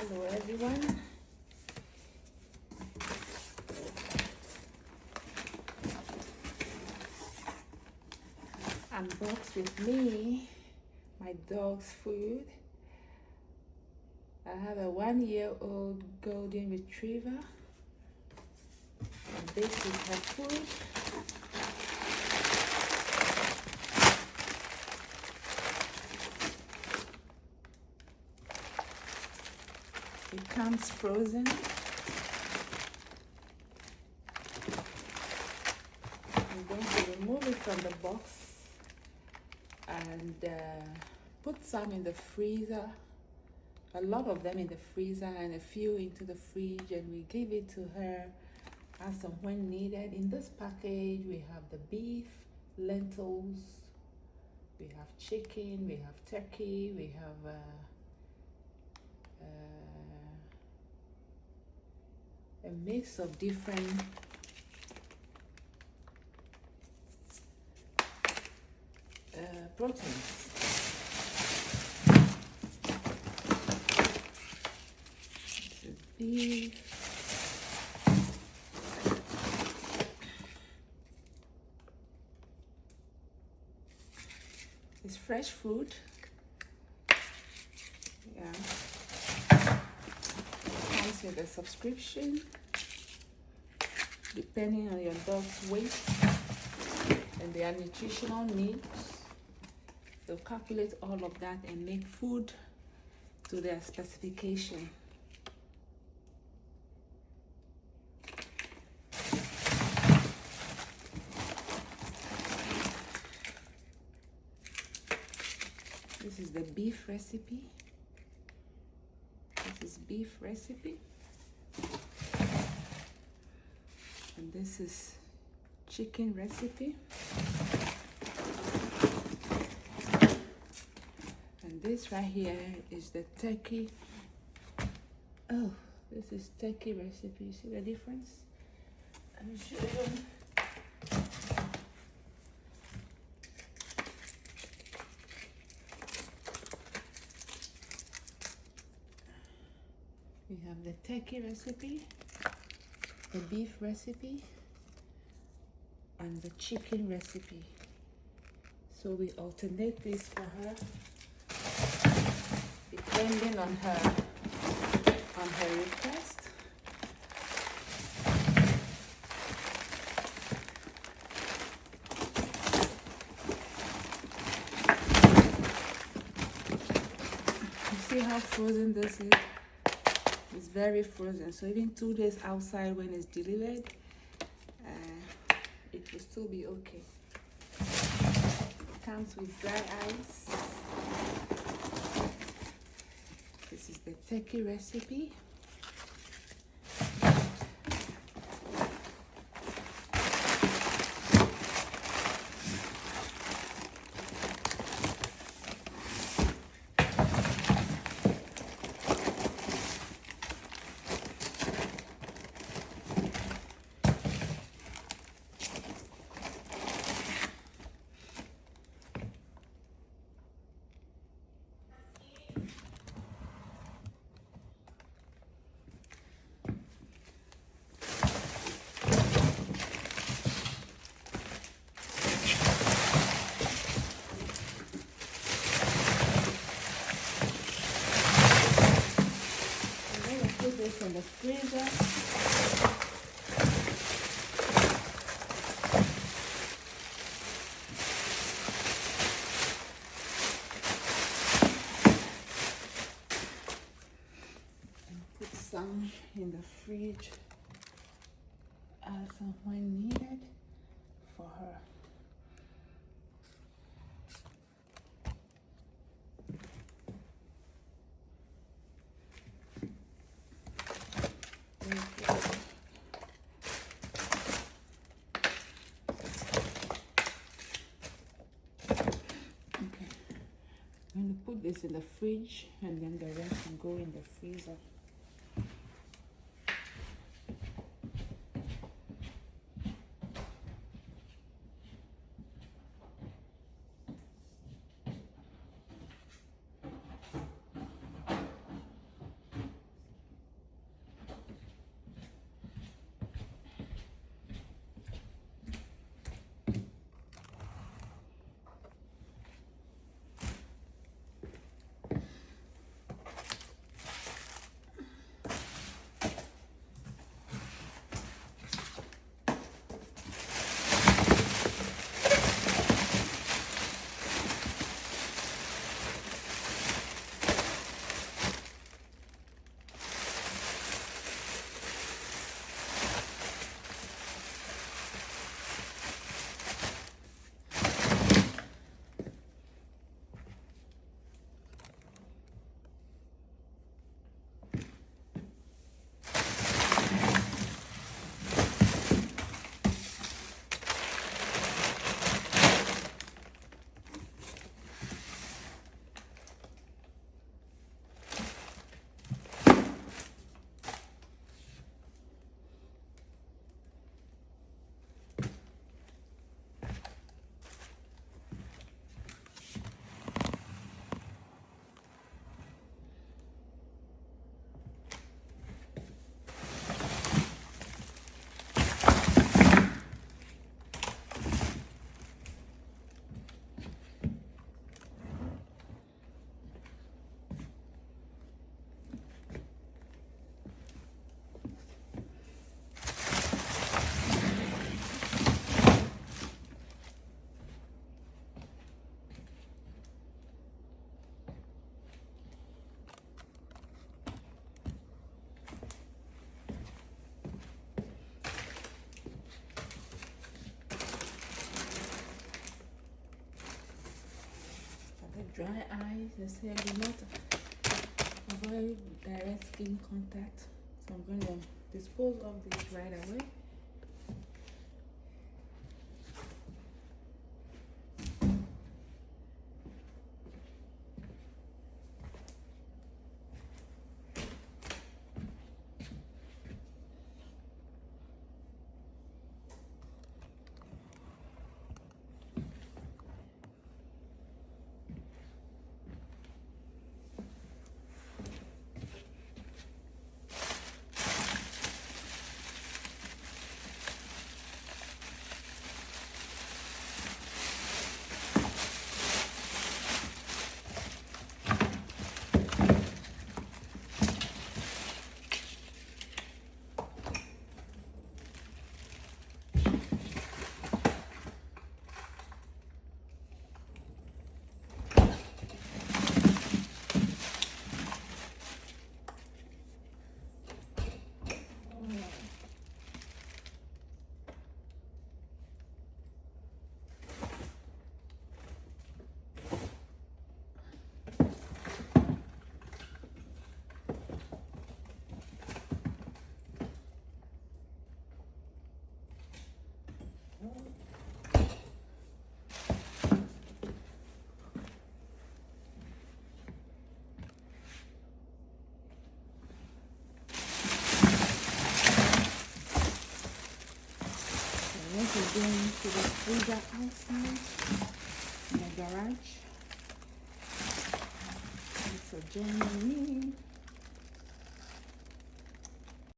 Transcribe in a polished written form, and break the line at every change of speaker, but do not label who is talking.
Hello everyone. Unbox with me my dog's food. I have a 1-year-old golden retriever, and this is her food. It comes frozen. I'm going to remove it from the box and put some in the freezer, a lot of them in the freezer and a few into the fridge, and we give it to her as and when needed. In this package we have the beef, lentils, we have chicken, we have turkey, we have a mix of different proteins. This is beef. It's fresh food. Yeah. Comes with a subscription. Depending on your dog's weight and their nutritional needs, they'll calculate all of that and make food to their specification. This is the beef recipe. This is beef recipe. And this is chicken recipe. And this right here is the turkey. Oh, this is turkey recipe. You see the difference? Let me show you. We have the turkey recipe, the beef recipe, and the chicken recipe. So we alternate this for her depending on her request. You see how frozen this is? It's very frozen, so even 2 days outside when it's delivered, it will still be okay. It comes with dry ice. This is the turkey recipe. This in the freezer. And put some in the fridge as and when needed for her. I'm going to put this in the fridge and then the rest can go in the freezer. dry eyes. They say I do not avoid direct skin contact, so I'm going to dispose of this right away. Going to the freezer outside in the garage. Thanks for joining me.